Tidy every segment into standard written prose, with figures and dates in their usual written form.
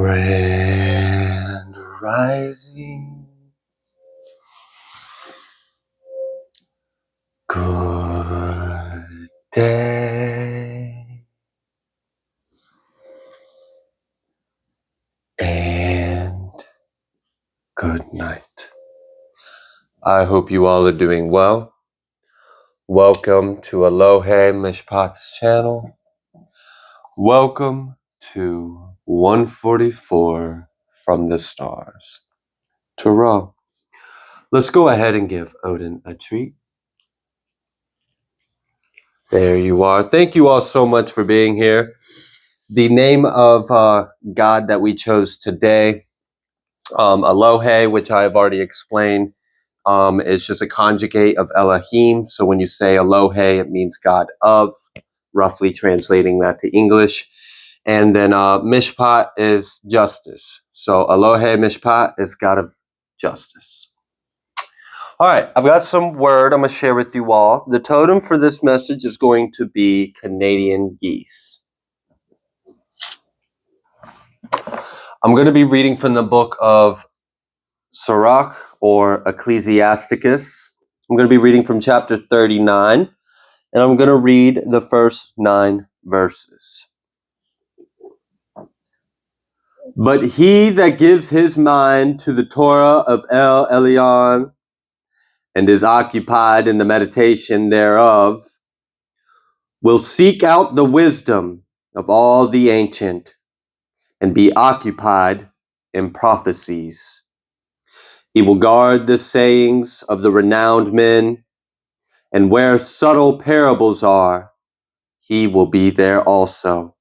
Grand Rising. Good day. And good night. I hope you all are doing well. Welcome to Aloha Mishpat's channel. Welcome to 144 from the stars. Ta-ra. Let's go ahead and give Odin a treat. There you are. Thank you all so much for being here. The name of God that we chose today, Aloha, which I have already explained, is just a conjugate of Elohim. So when you say Aloha, it means God of, roughly translating that to English. And then Mishpat is justice. So Aloha Mishpat is God of justice. All right, I've got some word I'm going to share with you all. The totem for this message is going to be Canadian geese. I'm going to be reading from the book of Sirach or Ecclesiasticus. I'm going to be reading from chapter 39, and I'm going to read the first 9 verses. But he that gives his mind to the Torah of El Elyon and is occupied in the meditation thereof will seek out the wisdom of all the ancient and be occupied in prophecies. He will guard the sayings of the renowned men, and where subtle parables are, he will be there also.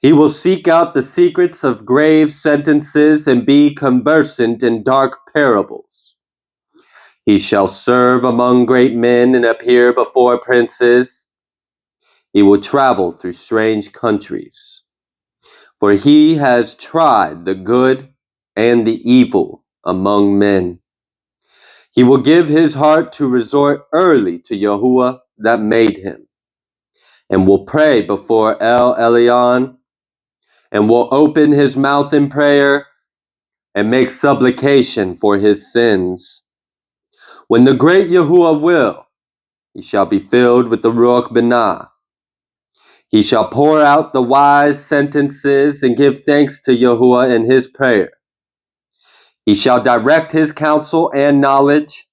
He will seek out the secrets of grave sentences and be conversant in dark parables. He shall serve among great men and appear before princes. He will travel through strange countries, for he has tried the good and the evil among men. He will give his heart to resort early to Yahuwah that made him, and will pray before El Elyon, and will open his mouth in prayer and make supplication for his sins. When the great Yahuwah will, he shall be filled with the Ruach Binah. He shall pour out the wise sentences and give thanks to Yahuwah in his prayer. He shall direct his counsel and knowledge,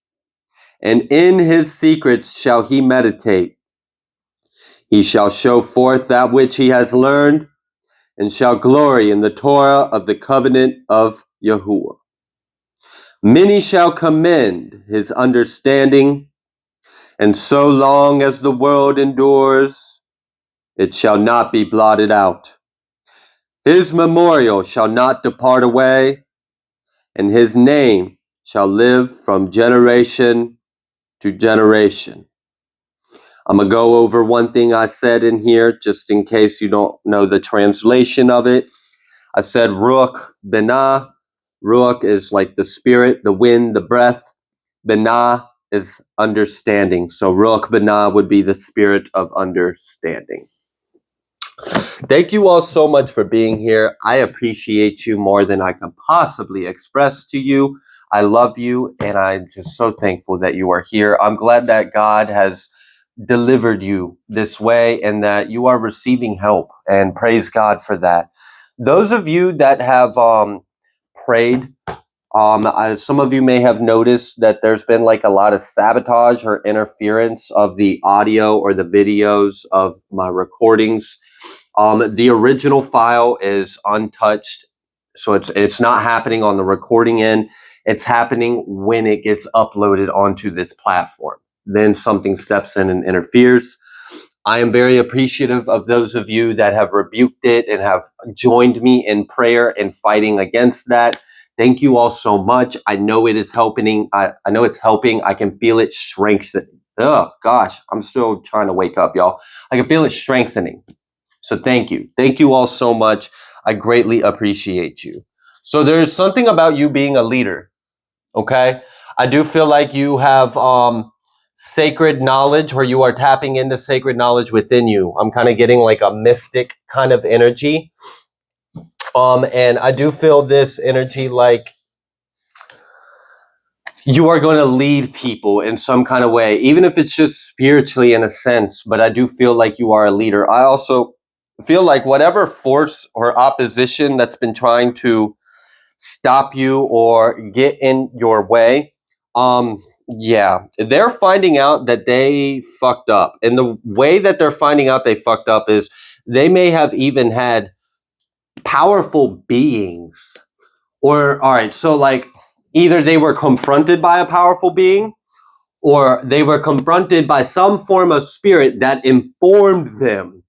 and in his secrets shall he meditate. He shall show forth that which he has learned, and shall glory in the Torah of the covenant of Yahuwah. Many shall commend his understanding, and so long as the world endures, it shall not be blotted out. His memorial shall not depart away, and his name shall live from generation to generation. I'm going to go over one thing I said in here, just in case you don't know the translation of it. I said Ruach Binah. Ruach is like the spirit, the wind, the breath. Binah is understanding. So Ruach Binah would be the spirit of understanding. Thank you all so much for being here. I appreciate you more than I can possibly express to you. I love you, and I'm just so thankful that you are here. I'm glad that God has delivered you this way and that you are receiving help, and praise God for that. Those of you that have prayed, some of you may have noticed that there's been like a lot of sabotage or interference of the audio or the videos of my recordings. The original file is untouched, so it's not happening on the recording end. It's happening when it gets uploaded onto this platform. Then something steps in and interferes. I am very appreciative of those of you that have rebuked it and have joined me in prayer and fighting against that. Thank you all so much. I know it is helping. I know it's helping. I can feel it strengthening. Oh gosh, I'm still trying to wake up, y'all. I can feel it strengthening. So thank you. Thank you all so much. I greatly appreciate you. So there's something about you being a leader, okay? I do feel like you have sacred knowledge, or you are tapping into sacred knowledge within you. I'm kind of getting like a mystic kind of energy. And I do feel this energy like you are going to lead people in some kind of way, even if it's just spiritually in a sense. But I do feel like you are a leader. I also feel like whatever force or opposition that's been trying to stop you or get in your way, yeah, they're finding out that they fucked up. And the way that they're finding out they fucked up is they may have even had powerful beings. Or, all right, so like either they were confronted by a powerful being or they were confronted by some form of spirit that informed them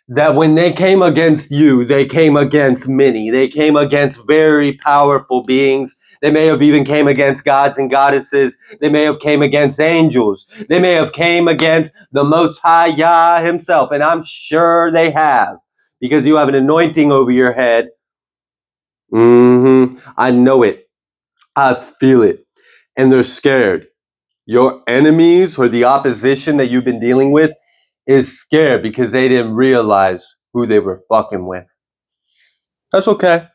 that when they came against you, they came against many. They came against very powerful beings. They may have even came against gods and goddesses. They may have came against angels. They may have came against the Most High Yah himself. And I'm sure they have, because you have an anointing over your head. I know it. I feel it. And they're scared. Your enemies or the opposition that you've been dealing with is scared because they didn't realize who they were fucking with. That's okay.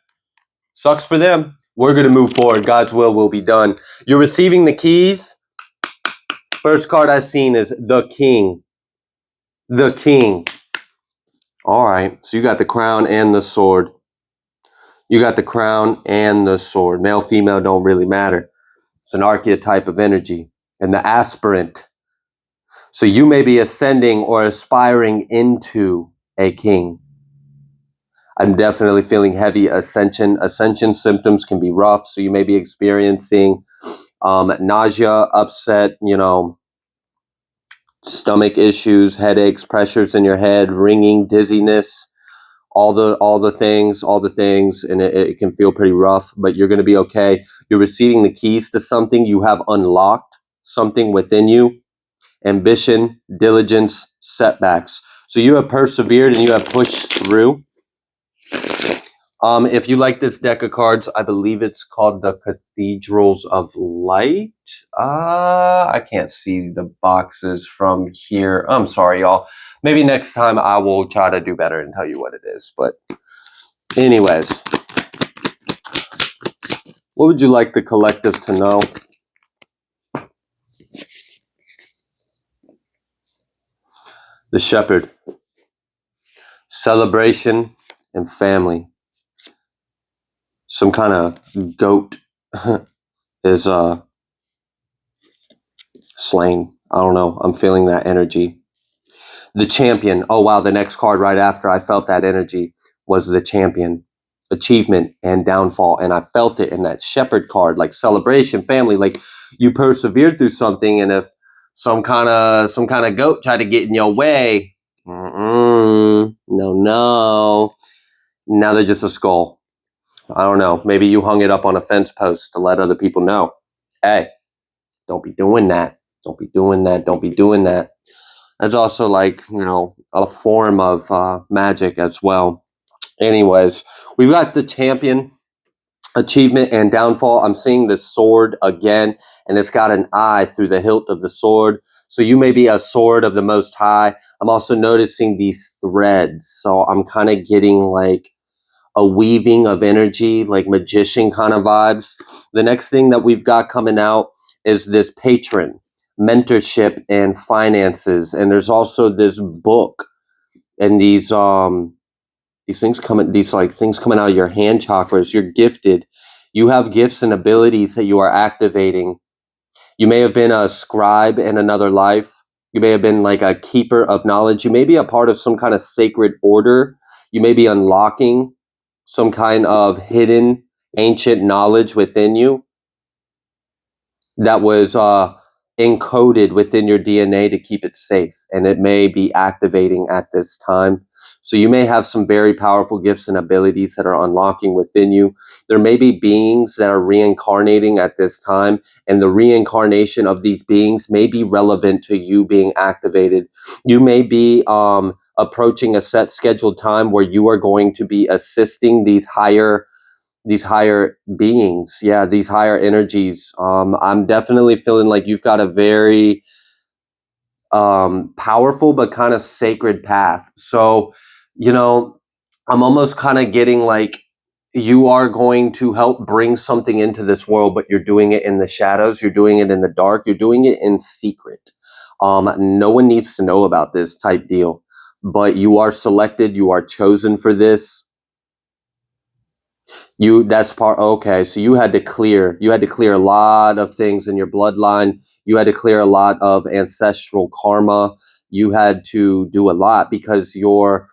Sucks for them. We're going to move forward. God's will be done. You're receiving the keys. First card I've seen is the King. The King. All right. So you got the crown and the sword. You got the crown and the sword. Male, female don't really matter. It's an archetype of energy. And the aspirant. So you may be ascending or aspiring into a king. I'm definitely feeling heavy ascension. Ascension symptoms can be rough. So you may be experiencing nausea, upset, stomach issues, headaches, pressures in your head, ringing, dizziness, all the things, and it can feel pretty rough, but you're going to be okay. You're receiving the keys to something. You have unlocked something within you. Ambition, diligence, setbacks. So you have persevered and you have pushed through. If you like this deck of cards, I believe it's called the Cathedrals of Light. I can't see the boxes from here. I'm sorry, y'all. Maybe next time I will try to do better and tell you what it is. But anyways, what would you like the collective to know? The Shepherd. Celebration and family. Some kind of goat is slain. I don't know. I'm feeling that energy. The Champion. Oh, wow. The next card right after I felt that energy was the Champion. Achievement and downfall. And I felt it in that Shepherd card, like celebration, family, like you persevered through something. And if some kind of goat tried to get in your way, no. Now they're just a skull. I don't know. Maybe you hung it up on a fence post to let other people know. Hey, don't be doing that. Don't be doing that. Don't be doing that. That's also like, a form of magic as well. Anyways, we've got the Champion, achievement and downfall. I'm seeing the sword again, and it's got an eye through the hilt of the sword. So you may be a sword of the Most High. I'm also noticing these threads. So I'm kind of getting like a weaving of energy, like magician kind of vibes. The next thing that we've got coming out is this Patron, mentorship and finances. And there's also this book and these things coming, things coming out of your hand chakras. You're gifted. You have gifts and abilities that you are activating. You may have been a scribe in another life. You may have been like a keeper of knowledge. You may be a part of some kind of sacred order. You may be unlocking some kind of hidden ancient knowledge within you that was encoded within your DNA to keep it safe, and it may be activating at this time. So you may have some very powerful gifts and abilities that are unlocking within you. There may be beings that are reincarnating at this time, and the reincarnation of these beings may be relevant to you being activated. You may be approaching a set scheduled time where you are going to be assisting these higher beings, these higher energies. I'm definitely feeling like you've got a very powerful but kind of sacred path. So I'm almost kind of getting like you are going to help bring something into this world, but you're doing it in the shadows. You're doing it in the dark. You're doing it in secret. No one needs to know about this type deal, but you are selected. You are chosen for this. That's part. Okay, so you had to clear a lot of things in your bloodline. You had to clear a lot of ancestral karma. You had to do a lot because your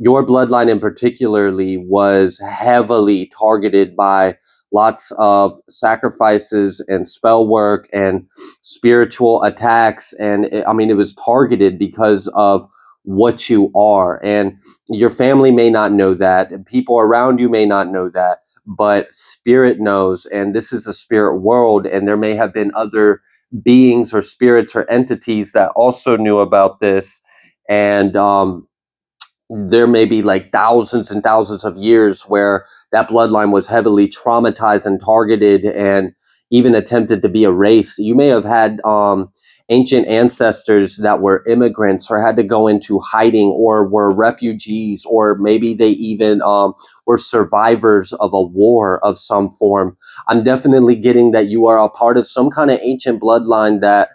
bloodline in particularly was heavily targeted by lots of sacrifices and spell work and spiritual attacks, and I mean it was targeted because of what you are, and your family may not know that, and people around you may not know that, but spirit knows, and this is a spirit world, and there may have been other beings or spirits or entities that also knew about this, and there may be like thousands and thousands of years where that bloodline was heavily traumatized and targeted and even attempted to be erased. You may have had ancient ancestors that were immigrants or had to go into hiding or were refugees, or maybe they even were survivors of a war of some form. I'm definitely getting that you are a part of some kind of ancient bloodline that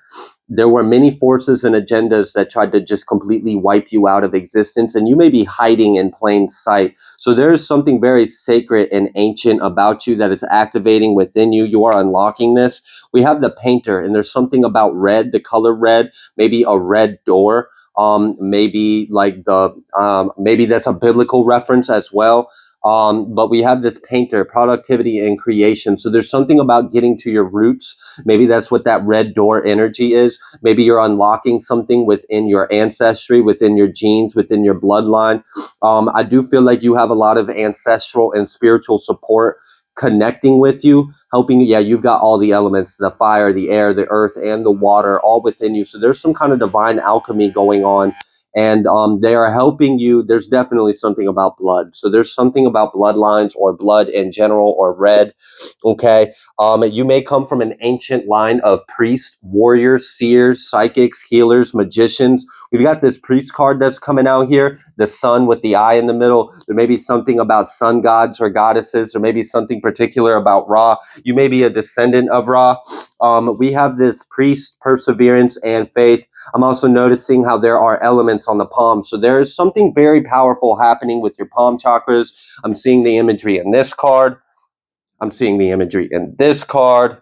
there were many forces and agendas that tried to just completely wipe you out of existence, and you may be hiding in plain sight. So there is something very sacred and ancient about you that is activating within you. You are unlocking this. We have the painter, and there's something about red, the color red, maybe a red door. Maybe like maybe that's a biblical reference as well. But we have this painter, productivity and creation. So there's something about getting to your roots. Maybe that's what that red door energy is. Maybe you're unlocking something within your ancestry, within your genes, within your bloodline. I do feel like you have a lot of ancestral and spiritual support connecting with you, helping you. Yeah, you've got all the elements, the fire, the air, the earth, and the water all within you. So there's some kind of divine alchemy going on, and they are helping you. There's definitely something about blood. So there's something about bloodlines or blood in general or red. Okay. You may come from an ancient line of priests, warriors, seers, psychics, healers, magicians. We've got this priest card that's coming out here, the sun with the eye in the middle. There may be something about sun gods or goddesses, or maybe something particular about Ra. You may be a descendant of Ra. We have this priest, perseverance, and faith. I'm also noticing how there are elements on the palm. So there is something very powerful happening with your palm chakras. I'm seeing the imagery in this card. I'm seeing the imagery in this card.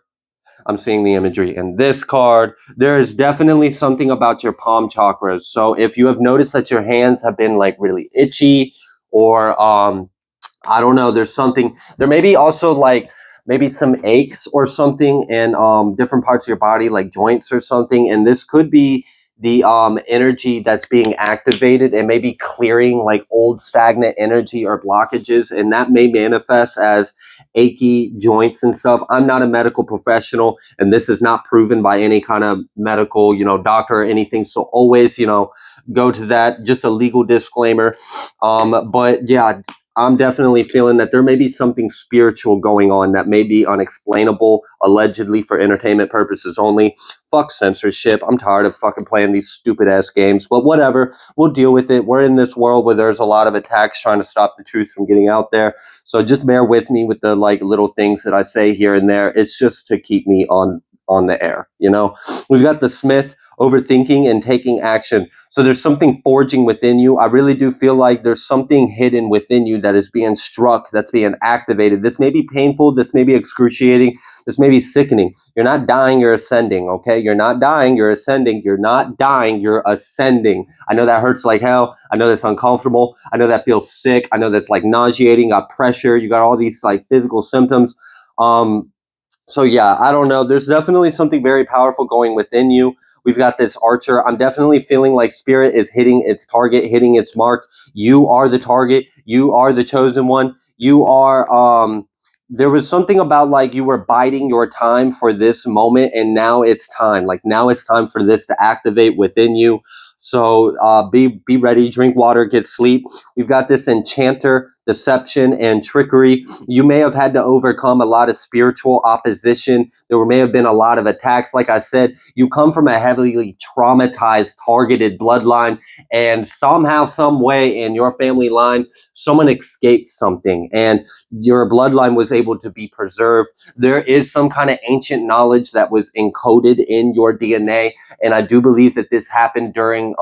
I'm seeing the imagery in this card. There is definitely something about your palm chakras. So if you have noticed that your hands have been like really itchy, or I don't know, there's something, there may be also like maybe some aches or something in different parts of your body, like joints or something. And this could be the energy that's being activated and maybe clearing like old stagnant energy or blockages. And that may manifest as achy joints and stuff. I'm not a medical professional, and this is not proven by any kind of medical, doctor or anything. So always, go to that. Just a legal disclaimer. But yeah, I'm definitely feeling that there may be something spiritual going on that may be unexplainable, allegedly for entertainment purposes only. Fuck censorship. I'm tired of fucking playing these stupid ass games, but whatever. We'll deal with it. We're in this world where there's a lot of attacks trying to stop the truth from getting out there. So just bear with me with the like little things that I say here and there. It's just to keep me on the air. We've got the Smith, overthinking and taking action. So there's something forging within you. I really do feel like there's something hidden within you that is being struck, that's being activated. This may be painful. This may be excruciating. This may be sickening. You're not dying, you're ascending, okay? You're not dying, you're ascending. You're not dying, you're ascending. I know that hurts like hell. I know that's uncomfortable. I know that feels sick. I know that's like nauseating, got pressure. You got all these like physical symptoms. So yeah, I don't know. There's definitely something very powerful going within you. We've got this archer. I'm definitely feeling like spirit is hitting its target, hitting its mark. You are the target. You are the chosen one. You are, there was something about like you were biding your time for this moment, and now it's time. Like now it's time for this to activate within you. So be ready, drink water, get sleep. We've got this enchanter, deception, and trickery. You may have had to overcome a lot of spiritual opposition. There may have been a lot of attacks. Like I said, you come from a heavily traumatized, targeted bloodline, and somehow, some way in your family line, someone escaped something, and your bloodline was able to be preserved. There is some kind of ancient knowledge that was encoded in your DNA, and I do believe that this happened during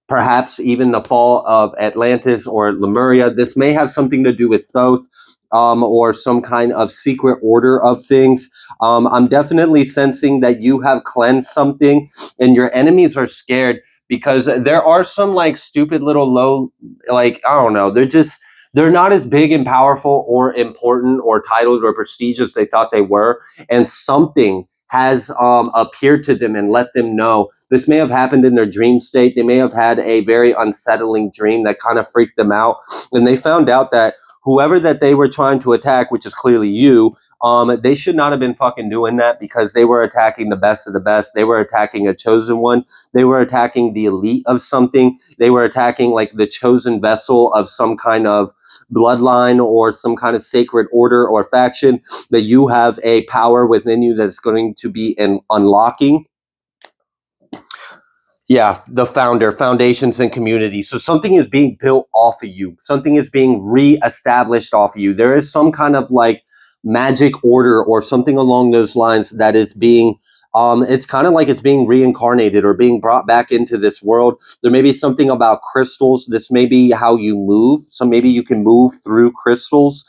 perhaps even the fall of Atlantis or Lemuria. This may have something to do with Thoth, or some kind of secret order of things. I'm definitely sensing that you have cleansed something, and your enemies are scared because there are some like stupid little low, like, I don't know, they're not as big and powerful or important or titled or prestigious they thought they were, and something has appeared to them and let them know. This may have happened in their dream state. They may have had a very unsettling dream that kind of freaked them out, and they found out that whoever that they were trying to attack, which is clearly you, they should not have been fucking doing that, because they were attacking the best of the best. They were attacking a chosen one. They were attacking the elite of something. They were attacking like the chosen vessel of some kind of bloodline or some kind of sacred order or faction, that you have a power within you that's going to be unlocking. Yeah, the foundations and community. So something is being built off of you. Something is being reestablished off of you. There is some kind of like magic order or something along those lines that is being, it's kind of like it's being reincarnated or being brought back into this world. There may be something about crystals. This may be how you move. So maybe you can move through crystals.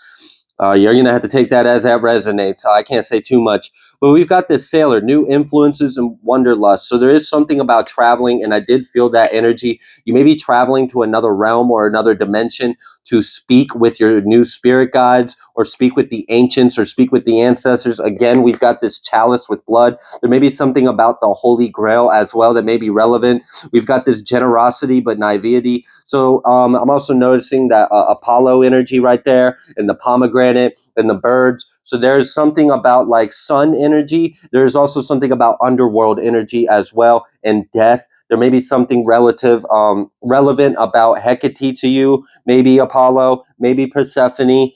You're going to have to take that as that resonates. I can't say too much. But we've got this sailor, new influences and wanderlust. So there is something about traveling, and I did feel that energy. You may be traveling to another realm or another dimension to speak with your new spirit guides, or speak with the ancients, or speak with the ancestors. Again, we've got this chalice with blood. There may be something about the Holy Grail as well that may be relevant. We've got this generosity but naivety. So I'm also noticing that Apollo energy right there, and the pomegranate and the birds. So there's something about like sun energy. There's also something about underworld energy as well, and death. There may be something relevant about Hecate to you, maybe Apollo, maybe Persephone,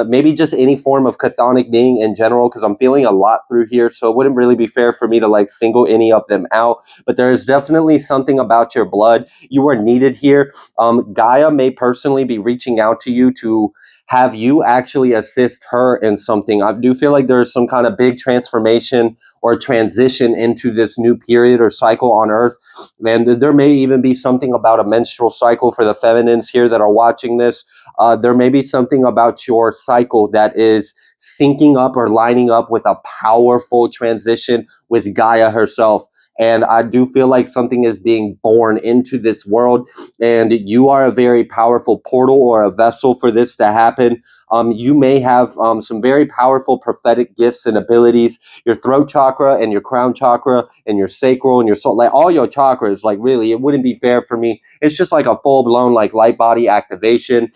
maybe just any form of chthonic being in general, because I'm feeling a lot through here, so it wouldn't really be fair for me to like single any of them out. But there is definitely something about your blood. You are needed here. Gaia may personally be reaching out to you to have you actually assist her in something. I do feel like there's some kind of big transformation or transition into this new period or cycle on Earth. And there may even be something about a menstrual cycle for the feminines here that are watching this. There may be something about your cycle that is syncing up or lining up with a powerful transition with Gaia herself. And I do feel like something is being born into this world, and you are a very powerful portal or a vessel for this to happen. You may have some very powerful prophetic gifts and abilities. Your throat chakra and your crown chakra and your sacral and your soul, like all your chakras, like really, it wouldn't be fair for me. It's just like a full blown like light body activation.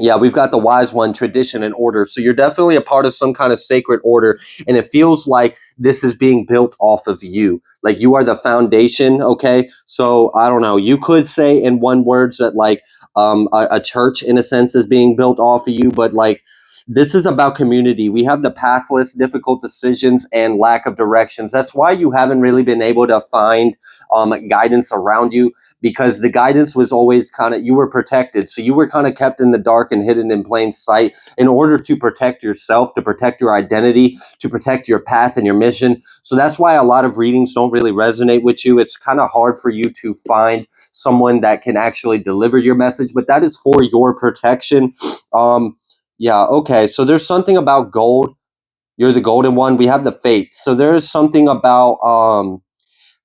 Yeah, we've got the wise one, tradition, and order. So you're definitely a part of some kind of sacred order. And it feels like this is being built off of you. Like you are the foundation. Okay. So I don't know. You could say in one words that like a church in a sense is being built off of you, but like this is about community. We have the pathless, difficult decisions and lack of directions. That's why you haven't really been able to find guidance around you, because the guidance was always kind of, you were protected. So you were kind of kept in the dark and hidden in plain sight in order to protect yourself, to protect your identity, to protect your path and your mission. So that's why a lot of readings don't really resonate with you. It's kind of hard for you to find someone that can actually deliver your message, but that is for your protection. Yeah, okay. So there's something about gold. You're the golden one. We have the fate. So there's something about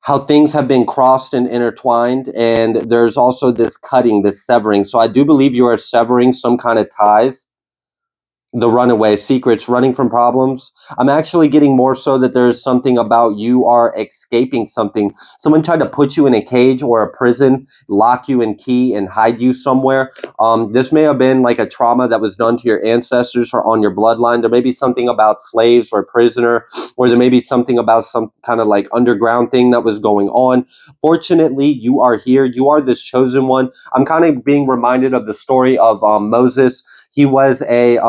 how things have been crossed and intertwined, and there's also this cutting, this severing. So I do believe you are severing some kind of ties. the runaway, secrets, running from problems. I'm actually getting more so that there's something about you are escaping something. Someone tried to put you in a cage or a prison, lock you in key and hide you somewhere. This may have been like a trauma that was done to your ancestors or on your bloodline. There may be something about slaves or prisoner, or there may be something about some kind of like underground thing that was going on. Fortunately, you are here. You are this chosen one. I'm kind of being reminded of the story of Moses. He was a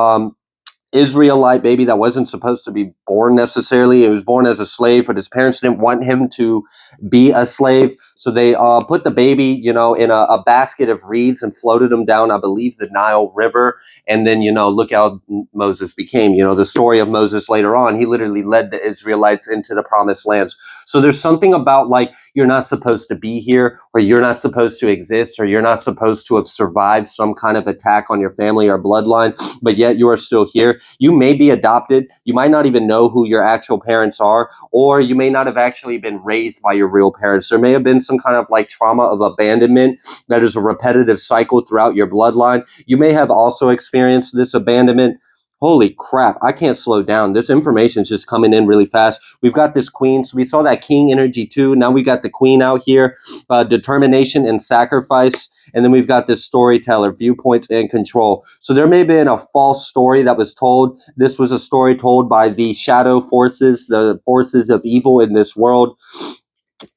Israelite baby that wasn't supposed to be born necessarily. He was born as a slave, but his parents didn't want him to be a slave. So they put the baby, you know, in a basket of reeds and floated him down, I believe, the Nile River. And then, you know, look how Moses became, you know, the story of Moses later on. He literally led the Israelites into the promised lands. So there's something about like, you're not supposed to be here, or you're not supposed to exist, or you're not supposed to have survived some kind of attack on your family or bloodline, but yet you are still here. You may be adopted. You might not even know who your actual parents are, or you may not have actually been raised by your real parents. There may have been some kind of like trauma of abandonment that is a repetitive cycle throughout your bloodline. You may have also experienced this abandonment. Holy crap, I can't slow down. This information is just coming in really fast. We've got this queen. So we saw that king energy too. Now we got the queen out here, determination and sacrifice. And then we've got this storyteller, viewpoints and control. So there may have been a false story that was told. This was a story told by the shadow forces, the forces of evil in this world.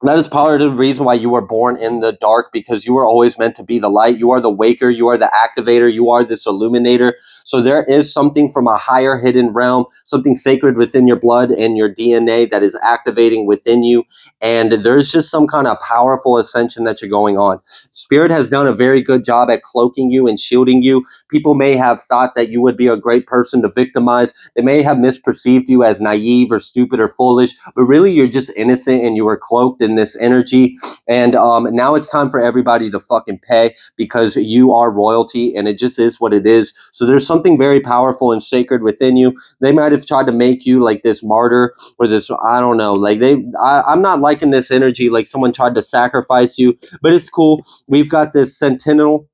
That is part of the reason why you were born in the dark, because you were always meant to be the light. You are the waker. You are the activator. You are this illuminator. So there is something from a higher hidden realm, something sacred within your blood and your DNA that is activating within you. And there's just some kind of powerful ascension that you're going on. Spirit has done a very good job at cloaking you and shielding you. People may have thought that you would be a great person to victimize. They may have misperceived you as naive or stupid or foolish, but really you're just innocent and you were cloaked in this energy. And now it's time for everybody to fucking pay, because you are royalty and it just is what it is. So there's something very powerful and sacred within you. They might have tried to make you like this martyr or this, I don't know, like I'm not liking this energy, like someone tried to sacrifice you, but it's cool. We've got this sentinel,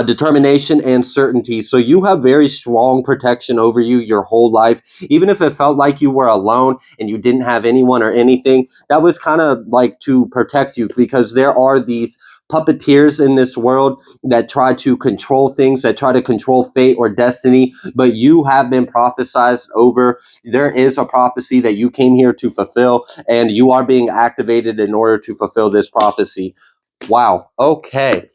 determination and certainty. So you have very strong protection over you your whole life. Even if it felt like you were alone and you didn't have anyone or anything, that was kind of like to protect you, because there are these puppeteers in this world that try to control things, that try to control fate or destiny, but you have been prophesized over. There is a prophecy that you came here to fulfill, and you are being activated in order to fulfill this prophecy. Wow. Okay.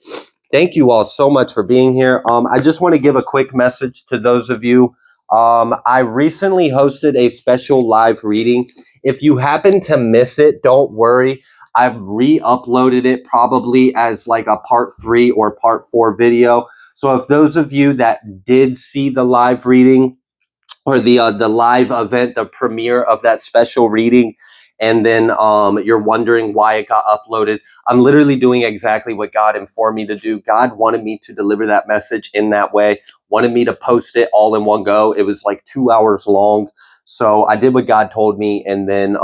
Thank you all so much for being here. I just want to give a quick message to those of you. I recently hosted a special live reading. If you happen to miss it, don't worry. I've re-uploaded it probably as like a part 3 or part 4 video. So if those of you that did see the live reading, or the live event, the premiere of that special reading, and then you're wondering why it got uploaded, I'm literally doing exactly what God informed me to do. God wanted me to deliver that message in that way, wanted me to post it all in one go. It was like 2 hours long. So I did what God told me, and then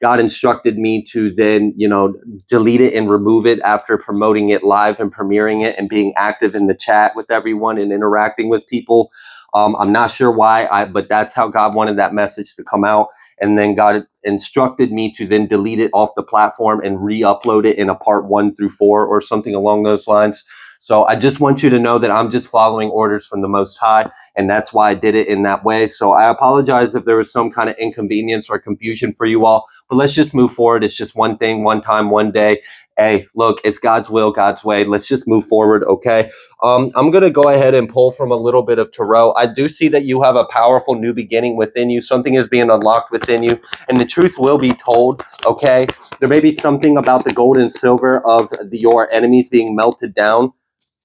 God instructed me to then, you know, delete it and remove it after promoting it live and premiering it and being active in the chat with everyone and interacting with people. I'm not sure why, but that's how God wanted that message to come out. And then God instructed me to then delete it off the platform and re-upload it in a part 1 through 4 or something along those lines. So I just want you to know that I'm just following orders from the Most High, and that's why I did it in that way. So I apologize if there was some kind of inconvenience or confusion for you all, but let's just move forward. It's just one thing, one time, one day. Hey, look, it's God's will, God's way. Let's just move forward, okay? I'm going to go ahead and pull from a little bit of tarot. I do see that you have a powerful new beginning within you. Something is being unlocked within you, and the truth will be told, okay? There may be something about the gold and silver of your enemies being melted down.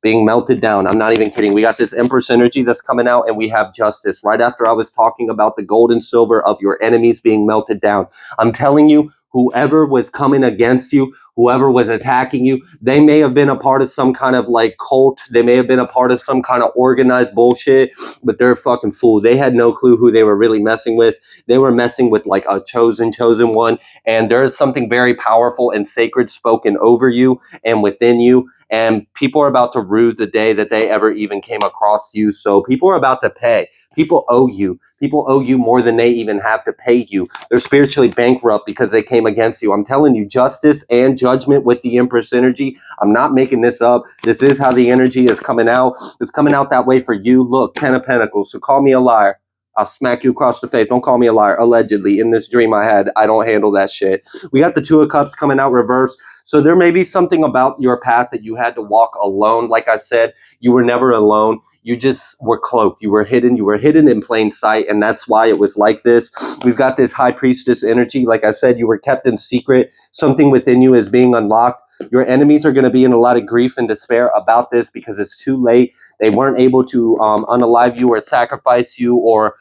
I'm not even kidding. We got this Empress energy that's coming out, and we have justice right after I was talking about the gold and silver of your enemies being melted down. I'm telling you, whoever was coming against you, whoever was attacking you, they may have been a part of some kind of like cult. They may have been a part of some kind of organized bullshit, but they're a fucking fool. They had no clue who they were really messing with. They were messing with like a chosen one. And there is something very powerful and sacred spoken over you and within you. And people are about to rue the day that they ever even came across you. So people are about to pay. People owe you. People owe you more than they even have to pay you. They're spiritually bankrupt because they came against you. I'm telling you, justice and judgment with the Empress energy. I'm not making this up. This is how the energy is coming out. It's coming out that way for you. Look, 10 of Pentacles. So call me a liar. I'll smack you across the face. Don't call me a liar. Allegedly, in this dream I had, I don't handle that shit. We got the Two of Cups coming out reversed. So there may be something about your path that you had to walk alone. Like I said, you were never alone. You just were cloaked. You were hidden. You were hidden in plain sight. And that's why it was like this. We've got this High Priestess energy. Like I said, you were kept in secret. Something within you is being unlocked. Your enemies are going to be in a lot of grief and despair about this because it's too late. They weren't able to unalive you or sacrifice you or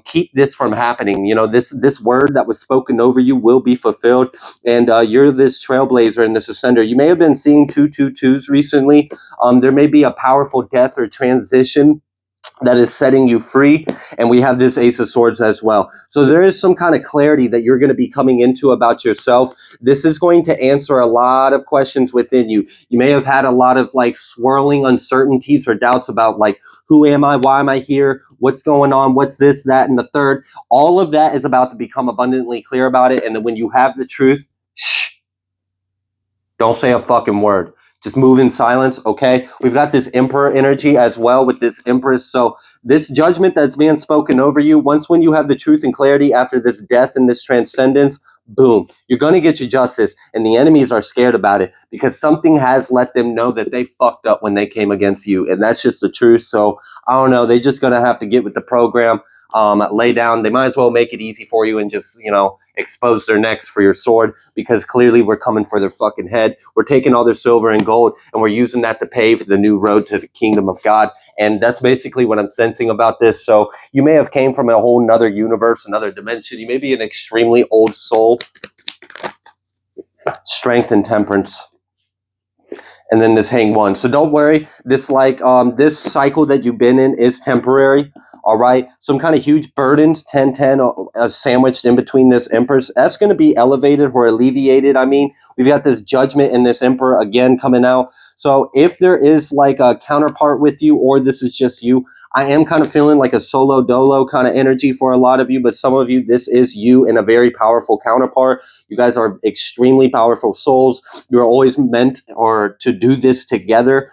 keep this from happening. You know, this word that was spoken over you will be fulfilled. And you're this trailblazer and this ascender. You may have been seeing 222s recently. There may be a powerful death or transition that is setting you free. And we have this Ace of Swords as well. So there is some kind of clarity that you're going to be coming into about yourself. This is going to answer a lot of questions within you. You may have had a lot of like swirling uncertainties or doubts about like, who am I? Why am I here? What's going on? What's this, that, and the third? All of that is about to become abundantly clear about it. And then when you have the truth, shh, don't say a fucking word. Just move in silence, okay? We've got this Emperor energy as well with this Empress. So this judgment that's being spoken over you, once when you have the truth and clarity after this death and this transcendence, boom, you're going to get your justice. And the enemies are scared about it because something has let them know that they fucked up when they came against you. And that's just the truth. So I don't know. They're just going to have to get with the program, lay down. They might as well make it easy for you and just, you know, expose their necks for your sword because clearly we're coming for their fucking head. We're taking all their silver and gold and we're using that to pave the new road to the kingdom of God. And that's basically what I'm sensing about this. So you may have came from a whole nother universe, another dimension. You may be an extremely old soul. Strength and temperance. And then this Hang One. So don't worry. This this cycle that you've been in is temporary. All right. Some kind of huge burdens, 10-10, sandwiched in between this Empress. That's going to be elevated or alleviated. I mean, we've got this Judgment and this Emperor again coming out. So if there is like a counterpart with you or this is just you, I am kind of feeling like a solo dolo kind of energy for a lot of you. But some of you, this is you and a very powerful counterpart. You guys are extremely powerful souls. You're always meant or to do this together.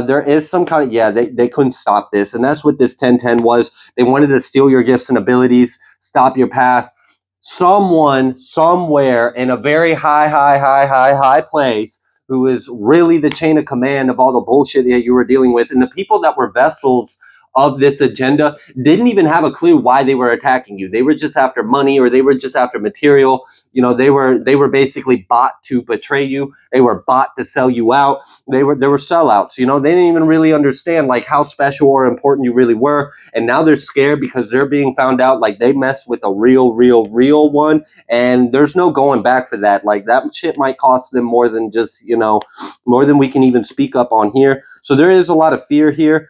There is some kind of, they couldn't stop this. And that's what this 10-10 was. They wanted to steal your gifts and abilities, stop your path. Someone, somewhere in a very high place who is really the chain of command of all the bullshit that you were dealing with. And the people that were vessels of this agenda didn't even have a clue why they were attacking you. They were just after money or they were just after material. You know, they were basically bought to betray you. They were bought to sell you out. They were sellouts. You know, they didn't even really understand like how special or important you really were. And now they're scared because they're being found out like they messed with a real one. And there's no going back for that. Like that shit might cost them more than just, you know, more than we can even speak up on here. So there is a lot of fear here.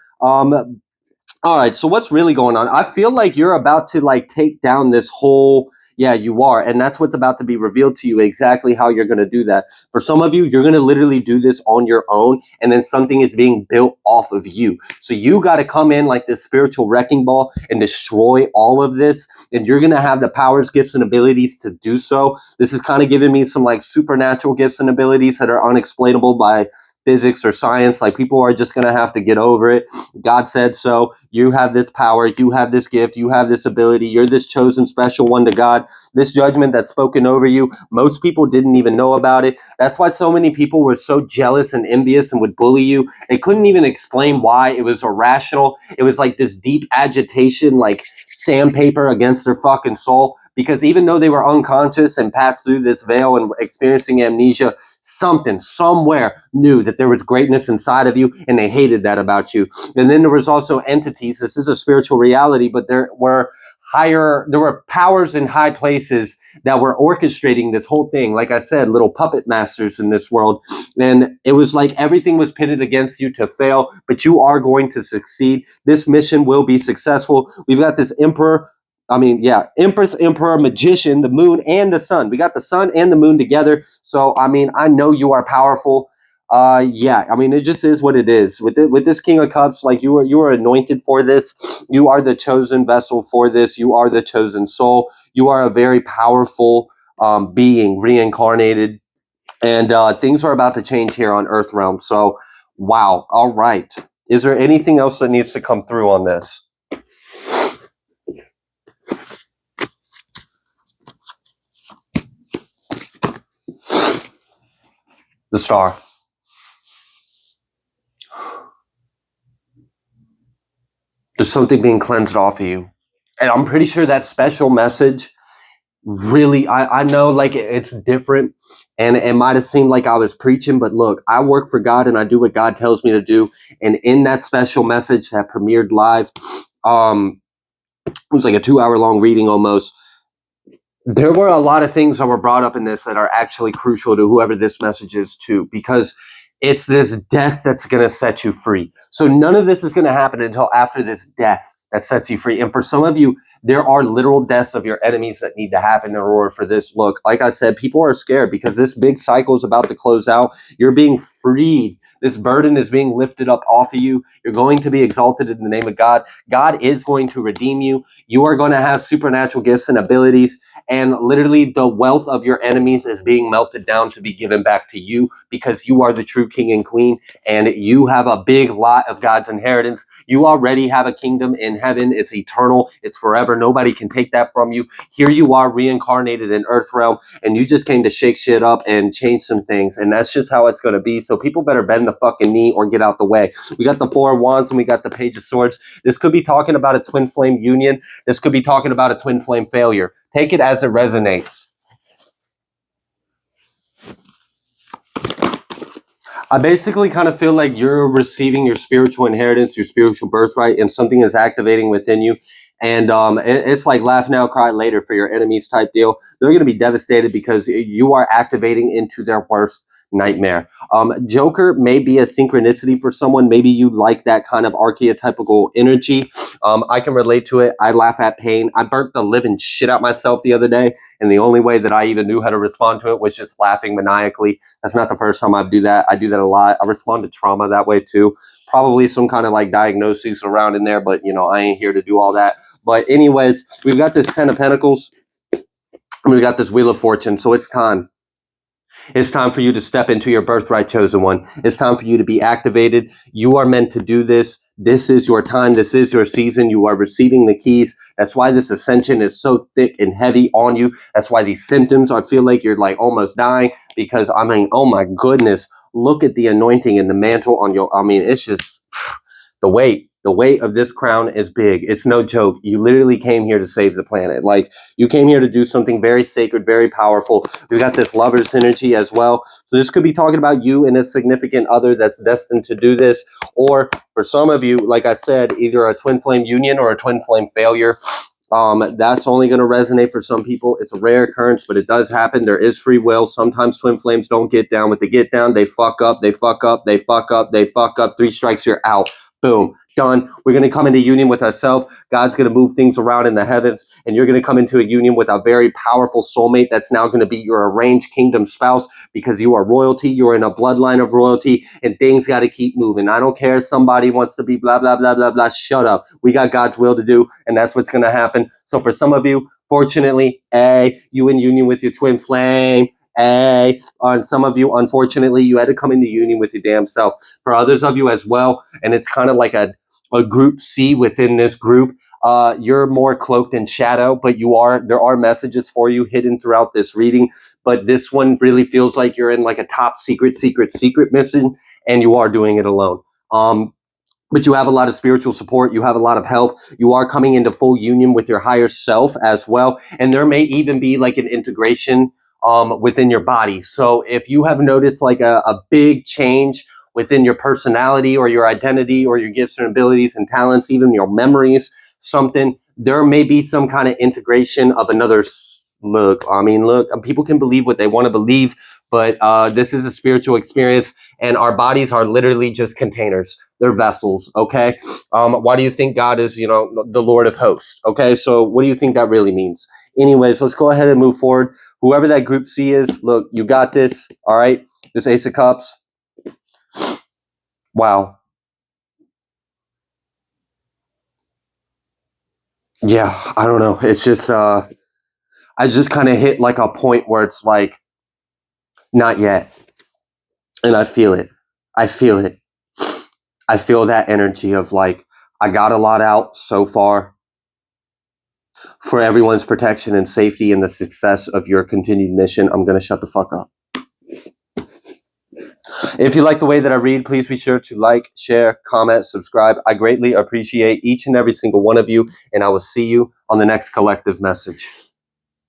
All right, so what's really going on? I feel like you're about to like take down this whole, you are. And that's what's about to be revealed to you exactly how you're going to do that. For some of you, you're going to literally do this on your own. And then something is being built off of you. So you got to come in like this spiritual wrecking ball and destroy all of this. And you're going to have the powers, gifts, and abilities to do so. This is kind of giving me some like supernatural gifts and abilities that are unexplainable by physics or science. Like people are just going to have to get over it. God said so. You have this power. You have this gift. You have this ability. You're this chosen special one to God. This judgment that's spoken over you, most people didn't even know about it. That's why so many people were so jealous and envious and would bully you. They couldn't even explain why. It was irrational. It was like this deep agitation, like sandpaper against their fucking soul. Because even though they were unconscious and passed through this veil and experiencing amnesia, something somewhere knew that there was greatness inside of you and they hated that about you. And then there was also entities. This is a spiritual reality, but there were there were powers in high places that were orchestrating this whole thing. Like I said, little puppet masters in this world. And it was like everything was pitted against you to fail, but you are going to succeed. This mission will be successful. We've got this Empress, Emperor, Magician, the moon, and the sun. We got the sun and the moon together. So, I mean, I know you are powerful. It just is what it is. With this King of Cups, like you are anointed for this. You are the chosen vessel for this. You are the chosen soul. You are a very powerful being, reincarnated, and things are about to change here on Earth Realm. So, wow. All right. Is there anything else that needs to come through on this? The star. There's something being cleansed off of you. And I'm pretty sure that special message really, I know like it's different and it might have seemed like I was preaching, but look, I work for God and I do what God tells me to do. And in that special message that premiered live, it was like a 2-hour long reading almost. There were a lot of things that were brought up in this that are actually crucial to whoever this message is to, because it's this death that's going to set you free. So none of this is going to happen until after this death that sets you free. And for some of you, there are literal deaths of your enemies that need to happen in order for this. Look, like I said, people are scared because this big cycle is about to close out. You're being freed. This burden is being lifted up off of you. You're going to be exalted in the name of God. God is going to redeem you. You are going to have supernatural gifts and abilities. And literally the wealth of your enemies is being melted down to be given back to you because you are the true king and queen and you have a big lot of God's inheritance. You already have a kingdom in heaven. It's eternal. It's forever. Nobody can take that from you. Here you are reincarnated in Earth Realm and you just came to shake shit up and change some things. And that's just how it's going to be. So people better bend the fucking knee or get out the way. We got the Four of Wands and we got the Page of Swords. This could be talking about a twin flame union. This could be talking about a twin flame failure. Take it as it resonates. I basically kind of feel like you're receiving your spiritual inheritance, your spiritual birthright, and something is activating within you. And it's like laugh now, cry later for your enemies type deal. They're going to be devastated because you are activating into their worst nightmare. Joker may be a synchronicity for someone. Maybe you like that kind of archetypical energy. I can relate to it. I laugh at pain. I burnt the living shit out myself the other day. And the only way that I even knew how to respond to it was just laughing maniacally. That's not the first time I do that. I do that a lot. I respond to trauma that way too. Probably some kind of like diagnosis around in there, but I ain't here to do all that. But anyways, we've got this 10 of Pentacles and we've got this Wheel of Fortune. So it's time. It's time for you to step into your birthright, chosen one. It's time for you to be activated. You are meant to do this. This is your time. This is your season. You are receiving the keys. That's why this ascension is so thick and heavy on you. That's why these symptoms, I feel like you're like almost dying because oh my goodness, look at the anointing and the mantle on your, it's just the weight of this crown is big. It's no joke. You literally came here to save the planet. Like you came here to do something very sacred, very powerful. We've got this lover's energy as well. So this could be talking about you and a significant other that's destined to do this. Or for some of you, like I said, either a twin flame union or a twin flame failure. That's only going to resonate for some people. It's a rare occurrence, but it does happen. There is free will. Sometimes twin flames don't get down. With the get down, they fuck up, they fuck up, they fuck up, they fuck up. 3 strikes, you're out. Boom, done. We're going to come into union with ourselves. God's going to move things around in the heavens, and you're going to come into a union with a very powerful soulmate that's now going to be your arranged kingdom spouse because you are royalty. You're in a bloodline of royalty, and things got to keep moving. I don't care if somebody wants to be blah, blah, blah, blah, blah. Shut up. We got God's will to do, and that's what's going to happen. So for some of you, fortunately, you in union with your twin flame. On some of you, unfortunately, you had to come into union with your damn self. For others of you as well, and it's kind of like a group C within this group. You're more cloaked in shadow, but there are messages for you hidden throughout this reading. But this one really feels like you're in like a top secret mission, and you are doing it alone. But you have a lot of spiritual support. You have a lot of help. You are coming into full union with your higher self as well. And there may even be like an integration within your body. So if you have noticed like a big change within your personality or your identity or your gifts and abilities and talents, even your memories, something. There may be some kind of integration of another. Look, people can believe what they want to believe, but this is a spiritual experience, and our bodies are literally just containers. They're vessels, okay? Why do you think God is, the Lord of hosts? Okay, so what do you think that really means? Anyways, let's go ahead and move forward. Whoever that group C is, look, you got this, all right? This Ace of Cups. Wow. Yeah, I don't know. It's just, I just kind of hit like a point where it's like, not yet. And I feel it. I feel it. I feel that energy of like, I got a lot out so far for everyone's protection and safety and the success of your continued mission. I'm going to shut the fuck up. If you like the way that I read, please be sure to like, share, comment, subscribe. I greatly appreciate each and every single one of you, and I will see you on the next collective message.